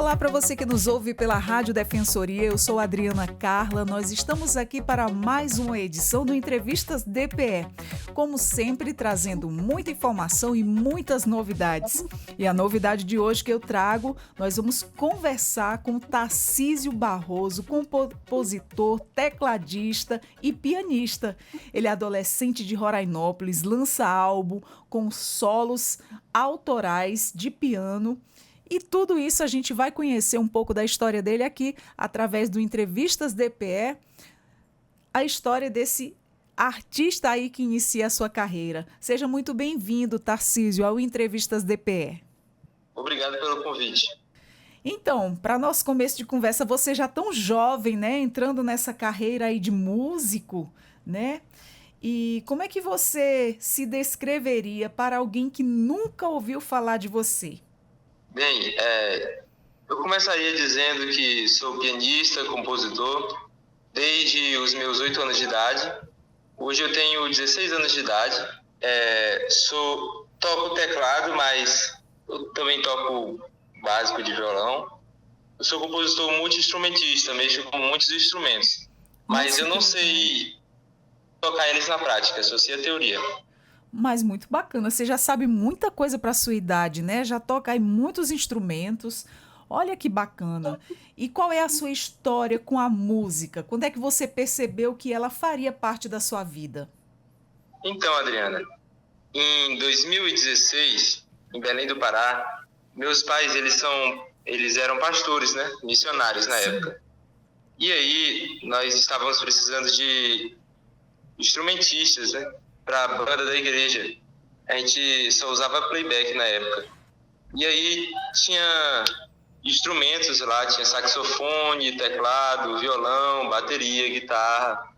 Olá para você que nos ouve pela Rádio Defensoria, eu sou Adriana Carla, nós estamos aqui para mais uma edição do Entrevistas DPE, como sempre trazendo muita informação e muitas novidades. E a novidade de hoje que eu trago, nós vamos conversar com Tarcísio Barroso, compositor, tecladista e pianista. Ele é adolescente de Rorainópolis, lança álbum com solos autorais de piano. E tudo isso a gente vai conhecer um pouco da história dele aqui, através do Entrevistas DPE, a história desse artista aí que inicia a sua carreira. Seja muito bem-vindo, Tarcísio, ao Entrevistas DPE. Obrigado pelo convite. Então, para nosso começo de conversa, você já tão jovem, né, entrando nessa carreira aí de músico, né? E como é que você se descreveria para alguém que nunca ouviu falar de você? Bem, eu começaria dizendo que sou pianista, compositor, desde os meus 8 anos de idade. Hoje eu tenho 16 anos de idade. Toco teclado, mas eu também toco básico de violão. Eu sou compositor multi-instrumentista, mexo com muitos instrumentos. Mas eu não sei tocar eles na prática, só sei a teoria. Mas muito bacana, você já sabe muita coisa para a sua idade, né? Já toca aí muitos instrumentos. Olha que bacana. E qual é a sua história com a música? Quando é que você percebeu que ela faria parte da sua vida? Então, Adriana, em 2016, em Belém do Pará, meus pais, eles eram pastores, né? Missionários na época. E aí, nós estávamos precisando de instrumentistas, né? Para a banda da igreja. A gente só usava playback na época. E aí tinha instrumentos lá, tinha saxofone, teclado, violão, bateria, guitarra.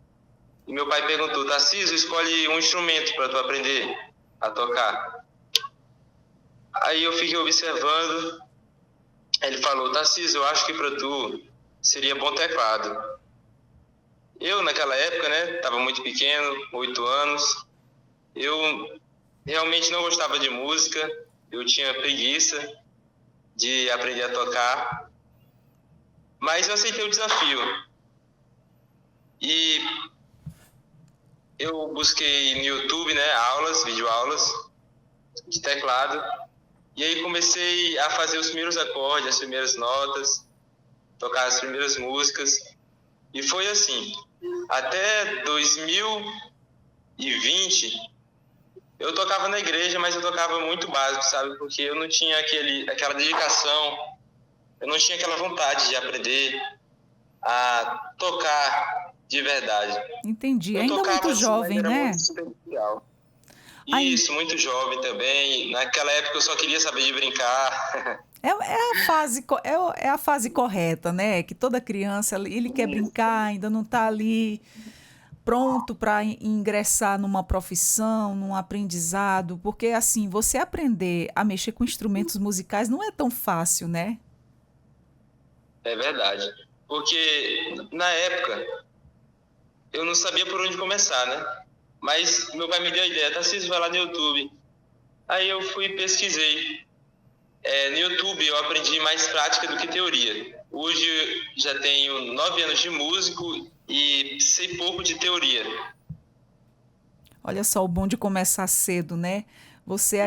E meu pai perguntou: Tarcísio, escolhe um instrumento para tu aprender a tocar. Aí eu fiquei observando. Ele falou: Tarcísio, eu acho que para tu seria bom teclado. Eu, naquela época, né, estava muito pequeno, 8 anos. Eu realmente não gostava de música, eu tinha preguiça de aprender a tocar, mas eu aceitei o desafio. E eu busquei no YouTube, né, videoaulas de teclado, e aí comecei a fazer os primeiros acordes, as primeiras notas, tocar as primeiras músicas, e foi assim. Até 2020, eu tocava na igreja, mas eu tocava muito básico, sabe? Porque eu não tinha aquela dedicação, eu não tinha aquela vontade de aprender a tocar de verdade. Entendi. Eu Ainda tocava, muito assim, jovem, mas era né? muito superficial. Isso, muito jovem também. Naquela época eu só queria saber de brincar. É a fase correta, né? Que toda criança, ele quer brincar, ainda não está ali pronto para ingressar numa profissão, num aprendizado, porque assim, você aprender a mexer com instrumentos musicais não é tão fácil, né? É verdade. Porque na época eu não sabia por onde começar, né? Mas meu pai me deu a ideia: Tarcísio, vai lá no YouTube. Aí eu fui e pesquisei. No YouTube eu aprendi mais prática do que teoria. Hoje já tenho 9 anos de músico e sei pouco de teoria. Olha só o bom de começar cedo, né? Você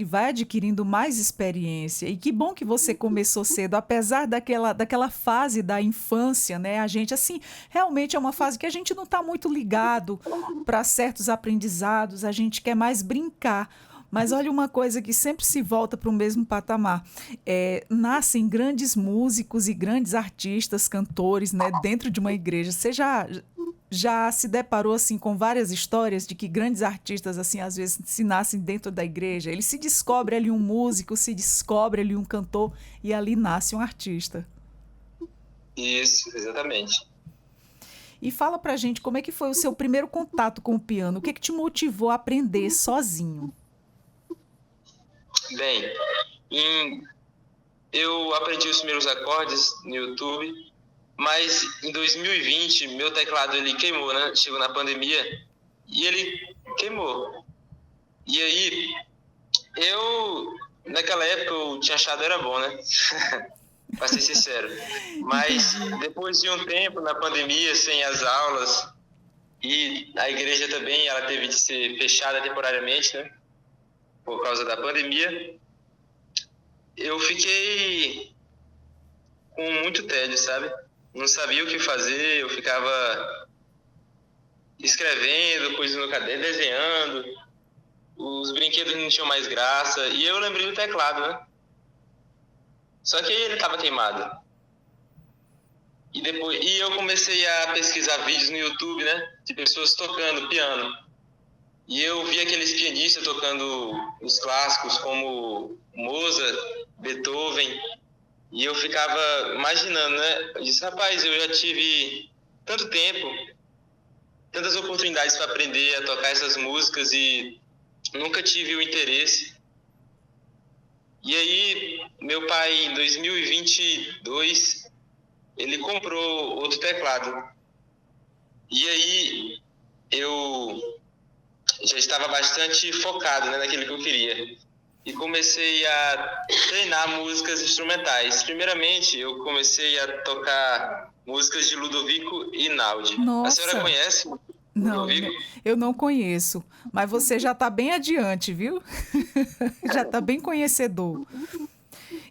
vai adquirindo mais experiência. E que bom que você começou cedo, apesar daquela fase da infância, né? A gente, assim, realmente é uma fase que a gente não está muito ligado para certos aprendizados, a gente quer mais brincar. Mas olha uma coisa que sempre se volta para o mesmo patamar. Nascem grandes músicos e grandes artistas, cantores, né, dentro de uma igreja. Você já se deparou assim com várias histórias de que grandes artistas assim às vezes se nascem dentro da igreja? Ele se descobre ali um músico, se descobre ali um cantor e ali nasce um artista. Isso, exatamente. E fala pra gente como é que foi o seu primeiro contato com o piano. O que te motivou a aprender sozinho? Bem, eu aprendi os primeiros acordes no YouTube, mas em 2020 meu teclado ele queimou, né? Chegou na pandemia e ele queimou. E aí naquela época eu tinha achado era bom, né? para ser sincero. Mas depois de um tempo na pandemia, sem as aulas, e a igreja também, ela teve de ser fechada temporariamente, né? Por causa da pandemia, eu fiquei com muito tédio, sabe? Não sabia o que fazer, eu ficava escrevendo coisas no caderno, desenhando, os brinquedos não tinham mais graça, e eu lembrei do teclado, né? Só que ele estava queimado. E eu comecei a pesquisar vídeos no YouTube, né? De pessoas tocando piano. E eu vi aqueles pianistas tocando os clássicos como Mozart, Beethoven, e eu ficava imaginando, né? Eu disse, rapaz, eu já tive tanto tempo, tantas oportunidades para aprender a tocar essas músicas e nunca tive o interesse. E aí, meu pai, em 2022, ele comprou outro teclado. E aí, eu já estava bastante focado, né, naquilo que eu queria. E comecei a treinar músicas instrumentais. Primeiramente, eu comecei a tocar músicas de Ludovico Einaudi. A senhora Nossa! conhece Não, Ludovico? eu não conheço, mas você já está bem adiante, viu? Já está bem conhecedor.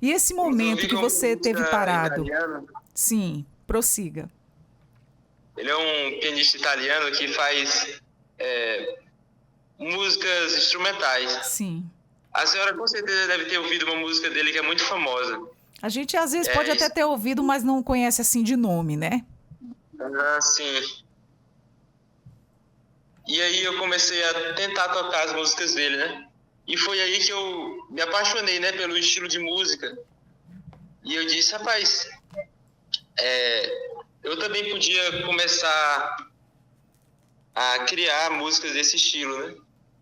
E esse momento Ludovico que é um você teve pianista parado? italiano. Sim, prossiga. Ele é um pianista italiano que faz músicas instrumentais. Sim. A senhora com certeza deve ter ouvido uma música dele que é muito famosa. A gente às vezes pode É, até ter ouvido, mas não conhece assim de nome, né? sim. E aí eu comecei a tentar tocar as músicas dele, né? E foi aí que eu me apaixonei, né, pelo estilo de música. E eu disse, rapaz, eu também podia começar a criar músicas desse estilo, né?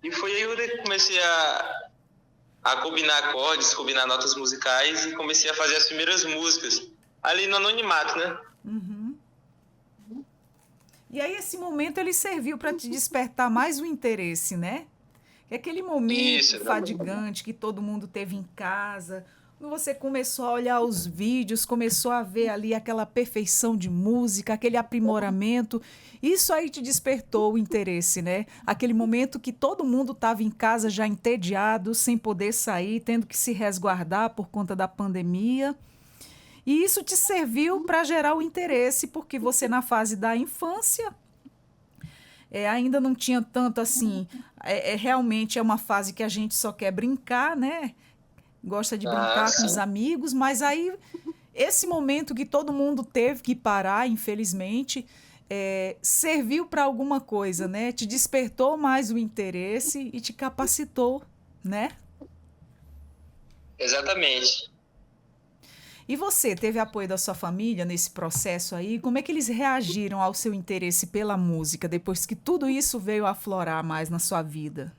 E foi aí que eu comecei a combinar acordes, combinar notas musicais e comecei a fazer as primeiras músicas, ali no anonimato, né? Uhum. E aí esse momento ele serviu para te despertar mais o interesse, né? É aquele momento Isso, fadigante que todo mundo teve em casa, quando você começou a olhar os vídeos, começou a ver ali aquela perfeição de música, aquele aprimoramento, isso aí te despertou o interesse, né? Aquele momento que todo mundo estava em casa já entediado, sem poder sair, tendo que se resguardar por conta da pandemia. E isso te serviu para gerar o interesse, porque você, na fase da infância, ainda não tinha tanto assim. Realmente é uma fase que a gente só quer brincar, né? Gosta de brincar com os sim. amigos, mas aí esse momento que todo mundo teve que parar, infelizmente, serviu para alguma coisa, né? Te despertou mais o interesse e te capacitou, né? Exatamente. E você teve apoio da sua família nesse processo aí? Como é que eles reagiram ao seu interesse pela música depois que tudo isso veio aflorar mais na sua vida?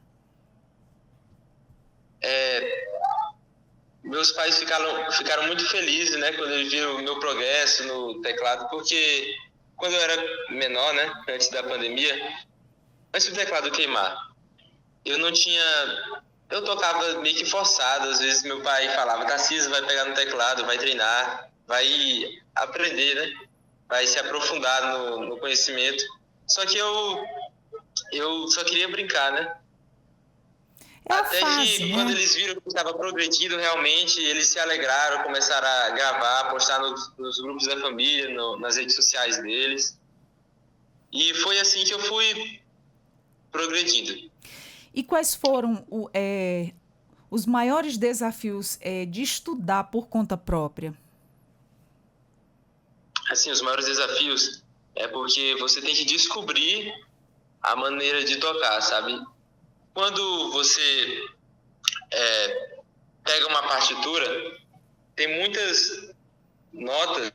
Meus pais ficaram muito felizes, né, quando eles viram o meu progresso no teclado, porque quando eu era menor, né, antes da pandemia, antes do teclado queimar, eu não tinha... Eu tocava meio que forçado, às vezes meu pai falava, Tarcísio, vai pegar no teclado, vai treinar, vai aprender, né, vai se aprofundar no conhecimento. Só que eu só queria brincar, né? É a Até fase, que quando né? eles viram que estava progredindo realmente, eles se alegraram, começaram a gravar, postar nos grupos da família, nas redes sociais deles. E foi assim que eu fui progredindo. E quais foram os maiores desafios de estudar por conta própria? Assim, os maiores desafios é porque você tem que descobrir a maneira de tocar, sabe? Quando você pega uma partitura, tem muitas notas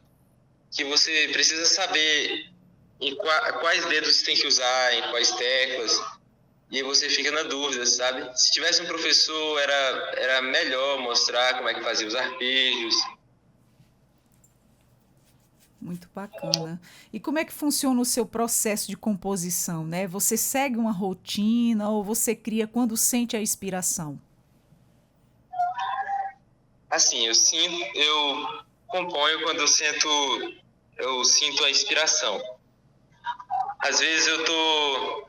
que você precisa saber em quais dedos você tem que usar, em quais teclas, e aí você fica na dúvida, sabe? Se tivesse um professor, era melhor mostrar como é que fazia os arpejos. Muito bacana. E como é que funciona o seu processo de composição, né? Você segue uma rotina ou você cria quando sente a inspiração? Assim, eu componho quando eu sinto a inspiração. Às vezes eu tô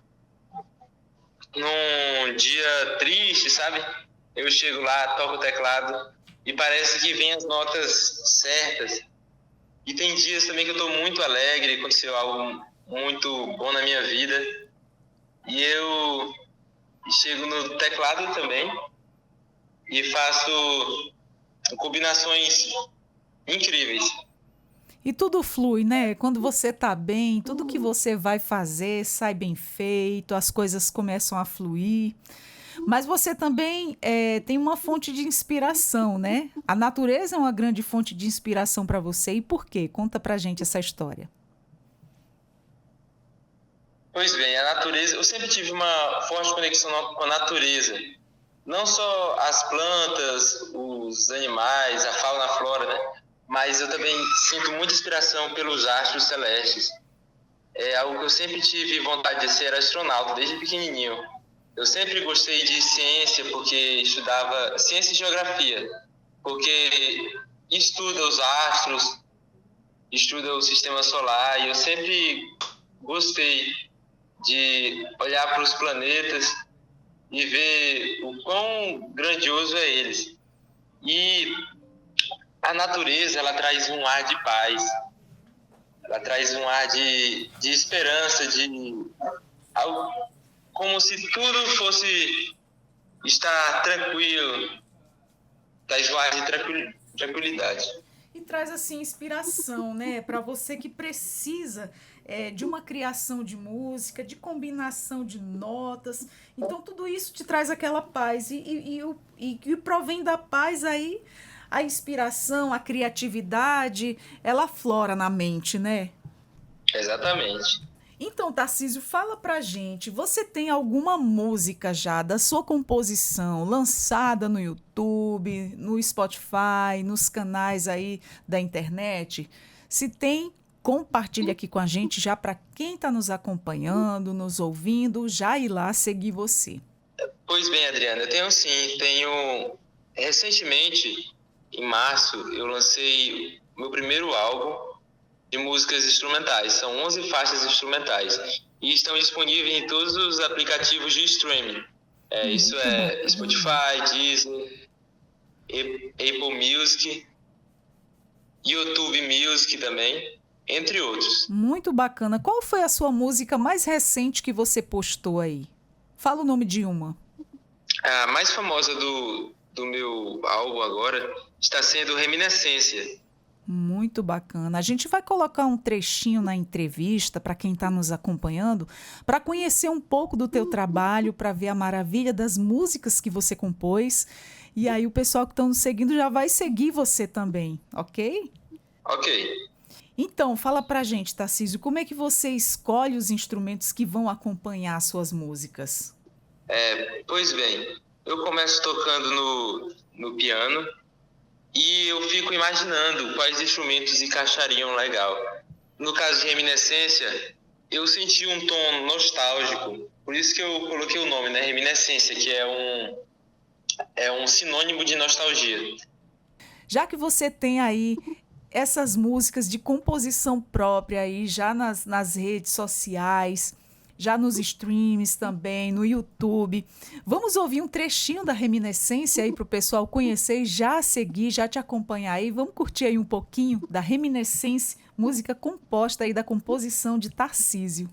num dia triste, sabe? Eu chego lá, toco o teclado e parece que vem as notas certas. E tem dias também que eu tô muito alegre, aconteceu algo muito bom na minha vida. E eu chego no teclado também e faço combinações incríveis. E tudo flui, né? Quando você tá bem, tudo que você vai fazer sai bem feito, as coisas começam a fluir. Mas você também tem uma fonte de inspiração, né? A natureza é uma grande fonte de inspiração para você. E por quê? Conta pra gente essa história. Pois bem, a natureza, eu sempre tive uma forte conexão com a natureza. Não só as plantas, os animais, a fauna, a flora, né? Mas eu também sinto muita inspiração pelos astros celestes. É algo que eu sempre tive vontade de ser astronauta, desde pequenininho. Eu sempre gostei de ciência, porque estudava ciência e geografia, porque estuda os astros, estuda o sistema solar, e eu sempre gostei de olhar para os planetas e ver o quão grandioso é eles. E a natureza, ela traz um ar de paz, ela traz um ar de esperança, de algo como se tudo fosse estar tranquilo, traz um ar de tranquilidade. E traz assim inspiração, né, para você que precisa de uma criação de música, de combinação de notas. Então tudo isso te traz aquela paz e provém da paz aí a inspiração, a criatividade, ela aflora na mente, né? Exatamente. Então, Tarcísio, fala pra gente, você tem alguma música já da sua composição lançada no YouTube, no Spotify, nos canais aí da internet? Se tem, compartilha aqui com a gente já para quem está nos acompanhando, nos ouvindo, já ir lá seguir você. Pois bem, Adriana, eu tenho sim, recentemente, em março, eu lancei meu primeiro álbum de músicas instrumentais. São 11 faixas instrumentais e estão disponíveis em todos os aplicativos de streaming. Isso é Spotify, Disney, Apple Music, YouTube Music também, entre outros. Muito bacana. Qual foi a sua música mais recente que você postou aí? Fala o nome de uma. A mais famosa do meu álbum agora está sendo Reminiscência. Muito bacana. A gente vai colocar um trechinho na entrevista para quem está nos acompanhando, para conhecer um pouco do teu trabalho, para ver a maravilha das músicas que você compôs. E aí o pessoal que está nos seguindo já vai seguir você também, ok? Ok. Então, fala pra gente, Tarcísio, como é que você escolhe os instrumentos que vão acompanhar suas músicas? Pois bem, eu começo tocando no piano, e eu fico imaginando quais instrumentos encaixariam legal. No caso de Reminiscência, eu senti um tom nostálgico, por isso que eu coloquei o nome, né? Reminiscência, que é um sinônimo de nostalgia. Já que você tem aí essas músicas de composição própria aí já nas redes sociais, já nos streams também, no YouTube. Vamos ouvir um trechinho da Reminiscência aí para o pessoal conhecer e já seguir, já te acompanhar aí. Vamos curtir aí um pouquinho da Reminiscência, música composta aí da composição de Tarcísio.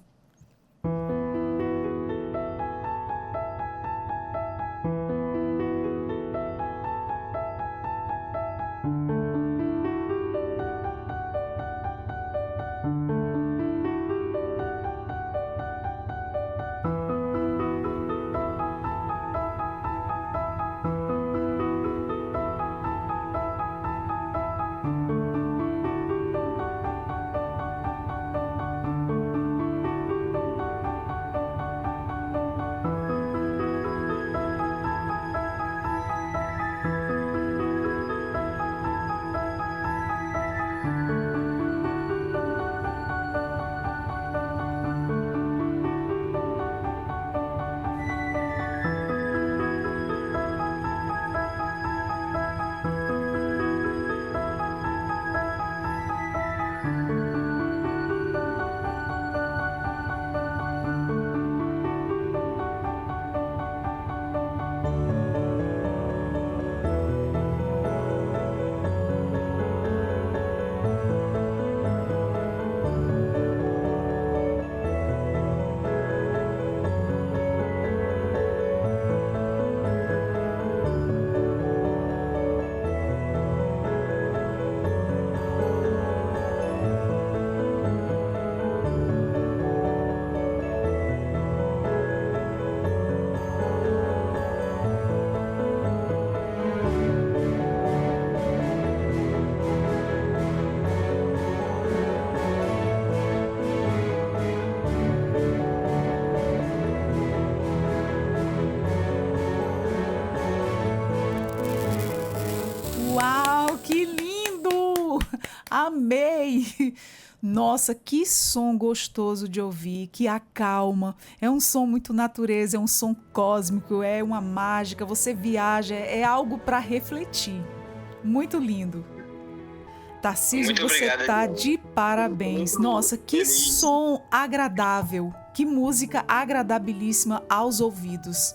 Que lindo! Amei! Nossa, que som gostoso de ouvir, que acalma. É um som muito natureza, é um som cósmico, é uma mágica. Você viaja, é algo para refletir. Muito lindo. Tarcísio, Muito você obrigado. tá de parabéns. Nossa, que som agradável, que música agradabilíssima aos ouvidos.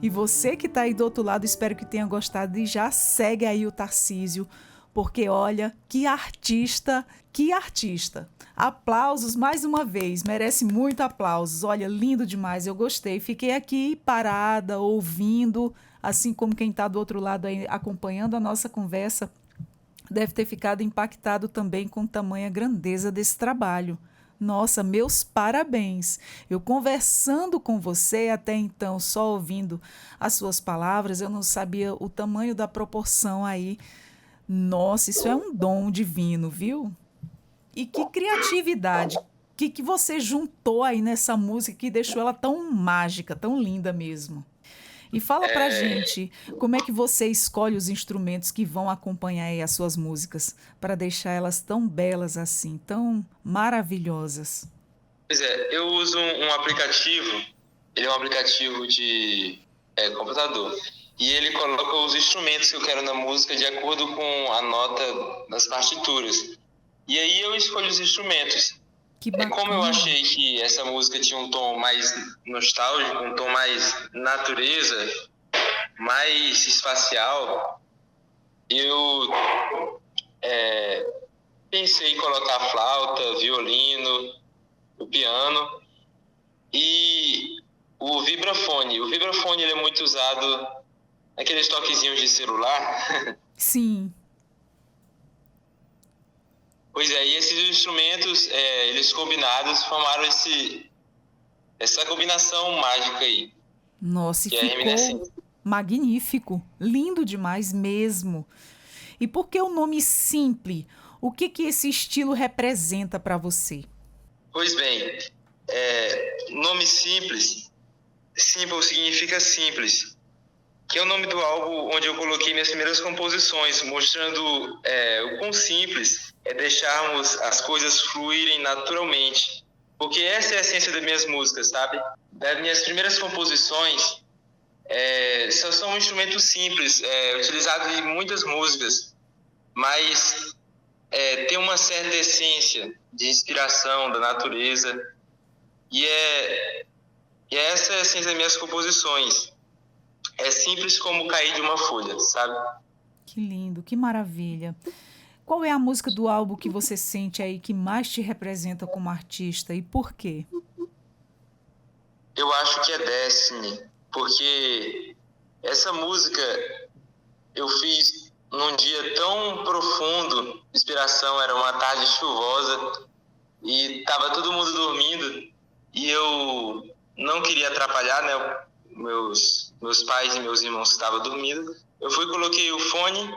E você que tá aí do outro lado, espero que tenha gostado e já segue aí o Tarcísio, porque olha, que artista, que artista. Aplausos mais uma vez, merece muito aplausos. Olha, lindo demais, eu gostei. Fiquei aqui parada, ouvindo, assim como quem tá do outro lado aí acompanhando a nossa conversa, deve ter ficado impactado também com tamanha grandeza desse trabalho. Nossa, meus parabéns! Eu conversando com você até então, só ouvindo as suas palavras, eu não sabia o tamanho da proporção aí. Nossa, isso é um dom divino, viu? E que criatividade! Que você juntou aí nessa música que deixou ela tão mágica, tão linda mesmo. E fala pra gente, como é que você escolhe os instrumentos que vão acompanhar aí as suas músicas, para deixar elas tão belas assim, tão maravilhosas? Pois é, eu uso um aplicativo, ele é um aplicativo de computador, e ele coloca os instrumentos que eu quero na música de acordo com a nota das partituras. E aí eu escolho os instrumentos. Que bacana. Como eu achei que essa música tinha um tom mais nostálgico, um tom mais natureza, mais espacial, eu pensei em colocar flauta, violino, o piano e o vibrafone. O vibrafone ele é muito usado naqueles toquezinhos de celular. Sim. Pois é, e esses instrumentos, eles combinados, formaram essa combinação mágica aí. Nossa, e ficou magnífico, lindo demais mesmo. E por que o nome Simple? O que esse estilo representa para você? Pois bem, nome simples, simple significa simples, que é o nome do álbum onde eu coloquei minhas primeiras composições, mostrando o quão simples é deixarmos as coisas fluírem naturalmente. Porque essa é a essência das minhas músicas, sabe? Das minhas primeiras composições, são um instrumento simples, utilizado em muitas músicas, mas tem uma certa essência de inspiração da natureza, e essa é a essência das minhas composições. É simples como cair de uma folha, sabe? Que lindo, que maravilha. Qual é a música do álbum que você sente aí que mais te representa como artista e por quê? Eu acho que é Destiny, porque essa música eu fiz num dia tão profundo, inspiração, era uma tarde chuvosa e estava todo mundo dormindo e eu não queria atrapalhar, né? Meus pais e meus irmãos estavam dormindo. Eu coloquei o fone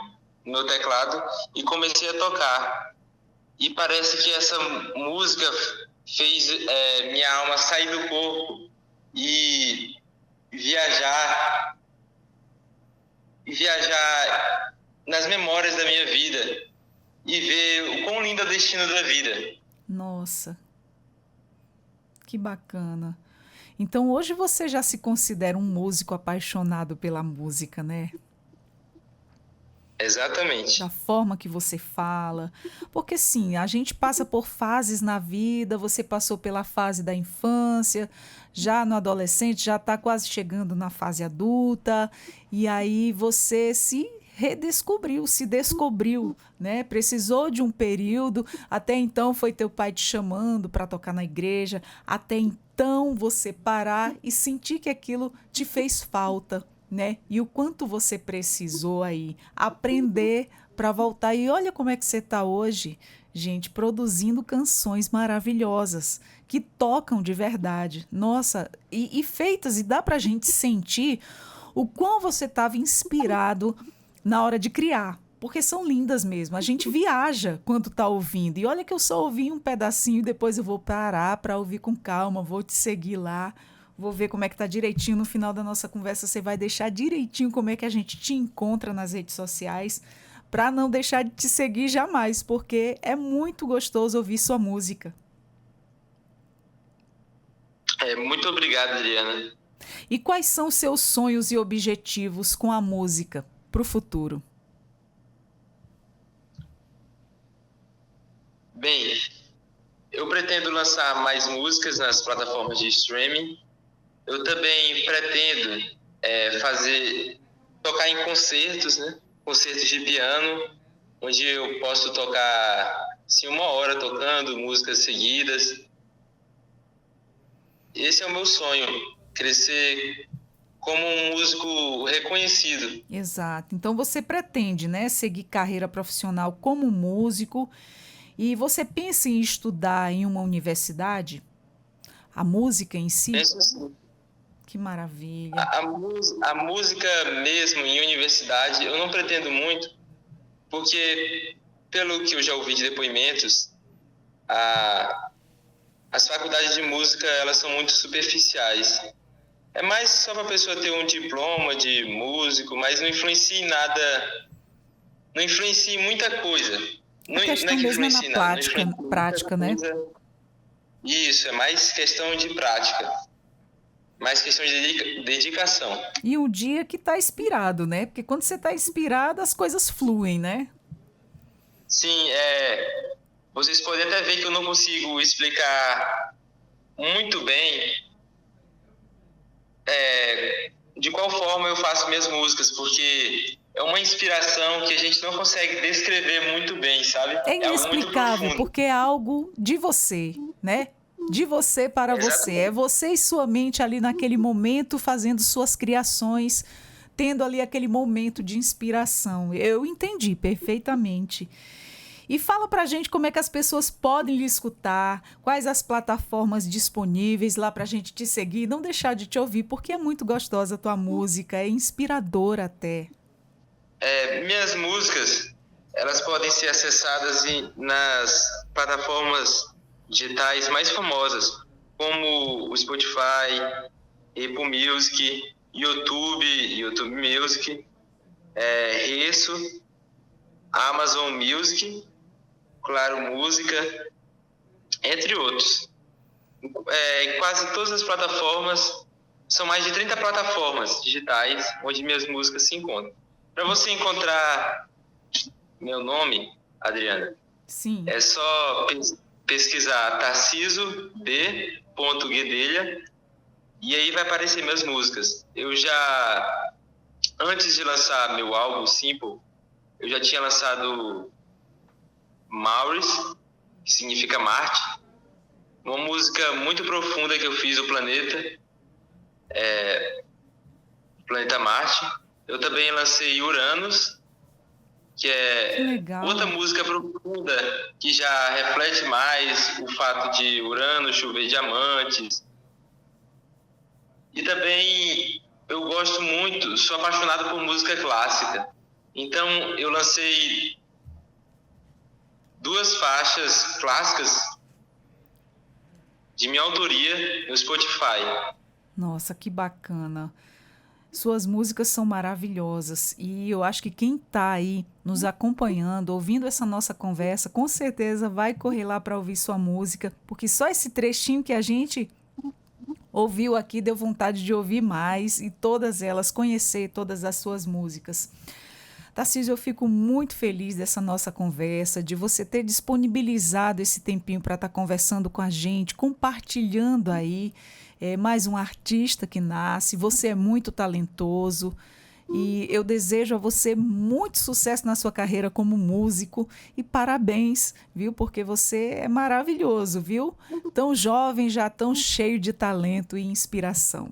no meu teclado e comecei a tocar. E parece que essa música fez minha alma sair do corpo e viajar nas memórias da minha vida e ver o quão lindo é o destino da vida. Nossa, que bacana. Então hoje você já se considera um músico apaixonado pela música, né? Exatamente. Da forma que você fala. Porque sim, a gente passa por fases na vida, você passou pela fase da infância, já no adolescente, já está quase chegando na fase adulta, e aí você se redescobriu, se descobriu, né? Precisou de um período, até então foi teu pai te chamando para tocar na igreja, até então você parar e sentir que aquilo te fez falta, né? E o quanto você precisou aí aprender para voltar. E olha como é que você está hoje, gente, produzindo canções maravilhosas que tocam de verdade. Nossa, e feitas, e dá para a gente sentir o quão você estava inspirado na hora de criar, porque são lindas mesmo. A gente viaja quando está ouvindo. E olha que eu só ouvi um pedacinho e depois eu vou parar para ouvir com calma, vou te seguir lá. Vou ver como é que tá direitinho no final da nossa conversa. Você vai deixar direitinho como é que a gente te encontra nas redes sociais para não deixar de te seguir jamais, porque é muito gostoso ouvir sua música. Muito obrigado, Adriana. E quais são seus sonhos e objetivos com a música para o futuro? Bem, eu pretendo lançar mais músicas nas plataformas de streaming. Eu também pretendo tocar em concertos, né? Concertos de piano, onde eu posso tocar assim, 1 hora tocando músicas seguidas. Esse é o meu sonho, crescer como um músico reconhecido. Exato. Então você pretende, né, seguir carreira profissional como músico e você pensa em estudar em uma universidade? A música em si? Penso assim. Que maravilha. A música mesmo em universidade, eu não pretendo muito, porque pelo que eu já ouvi de depoimentos, as faculdades de música, elas são muito superficiais. É mais só para a pessoa ter um diploma de músico, mas não influencia em nada, não influencia em muita coisa. A questão mesmo é na prática, né? Isso, é mais questão de prática, mais questão de dedicação. E um dia que está inspirado, né? Porque quando você está inspirado, as coisas fluem, né? Sim, vocês podem até ver que eu não consigo explicar muito bem de qual forma eu faço minhas músicas, porque é uma inspiração que a gente não consegue descrever muito bem, sabe? É inexplicável, porque é algo de você, né? De você para você. É você e sua mente ali naquele momento fazendo suas criações, tendo ali aquele momento de inspiração. Eu entendi perfeitamente. E fala pra gente como é que as pessoas podem lhe escutar, quais as plataformas disponíveis lá pra gente te seguir e não deixar de te ouvir, porque é muito gostosa a tua música, é inspiradora até. Minhas músicas, elas podem ser acessadas nas plataformas digitais mais famosas, como o Spotify, Apple Music, YouTube Music, Resso, Amazon Music, Claro Música, entre outros. Em quase todas as plataformas, são mais de 30 plataformas digitais onde minhas músicas se encontram. Para você encontrar meu nome, Adriana, sim, é só pesquisar Tarciso B. Guedelha e aí vai aparecer minhas músicas. Antes de lançar meu álbum Simple, eu já tinha lançado Maurice, que significa Marte, uma música muito profunda que eu fiz, o Planeta Marte. Eu também lancei Uranus, que é outra música profunda, que já reflete mais o fato de Urano chover diamantes. E também eu gosto muito, sou apaixonado por música clássica. Então eu lancei 2 faixas clássicas de minha autoria no Spotify. Nossa, que bacana. Suas músicas são maravilhosas e eu acho que quem está aí nos acompanhando, ouvindo essa nossa conversa, com certeza vai correr lá para ouvir sua música, porque só esse trechinho que a gente ouviu aqui deu vontade de ouvir mais e todas elas, conhecer todas as suas músicas. Tarcísio, eu fico muito feliz dessa nossa conversa, de você ter disponibilizado esse tempinho para estar conversando com a gente, compartilhando aí mais um artista que nasce. Você é muito talentoso e eu desejo a você muito sucesso na sua carreira como músico e parabéns, viu? Porque você é maravilhoso, viu? Tão jovem, já tão cheio de talento e inspiração.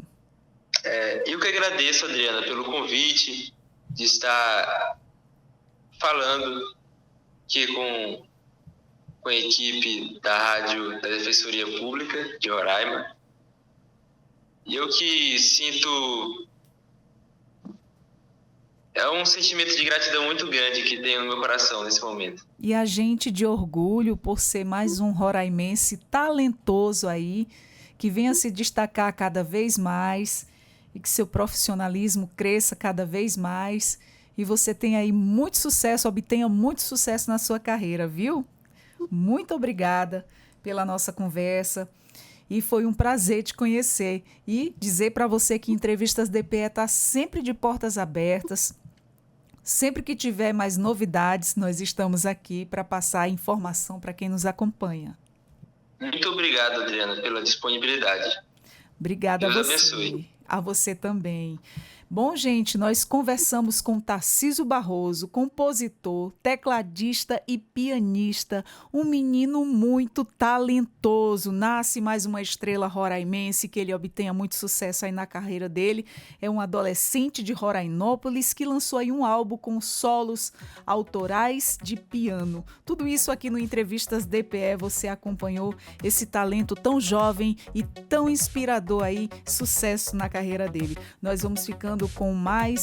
Eu que agradeço, Adriana, pelo convite de estar falando aqui com a equipe da Rádio da Defensoria Pública de Roraima. E eu que sinto um sentimento de gratidão muito grande que tenho no meu coração nesse momento. E a gente de orgulho por ser mais um roraimense talentoso aí, que venha se destacar cada vez mais e que seu profissionalismo cresça cada vez mais e você tenha aí muito sucesso, obtenha muito sucesso na sua carreira, viu? Muito obrigada pela nossa conversa e foi um prazer te conhecer e dizer para você que Entrevistas DPE está sempre de portas abertas. Sempre que tiver mais novidades, nós estamos aqui para passar informação para quem nos acompanha. Muito obrigado, Adriana, pela disponibilidade. Obrigada Deus a você. abençoe. A você também. Bom, gente, nós conversamos com Tarcísio Barroso, compositor, tecladista e pianista, um menino muito talentoso. Nasce mais uma estrela roraimense, que ele obtenha muito sucesso aí na carreira dele. É um adolescente de Rorainópolis que lançou aí um álbum com solos autorais de piano. Tudo isso aqui no Entrevistas DPE, você acompanhou esse talento tão jovem e tão inspirador aí, sucesso na carreira dele. Nós vamos ficando com mais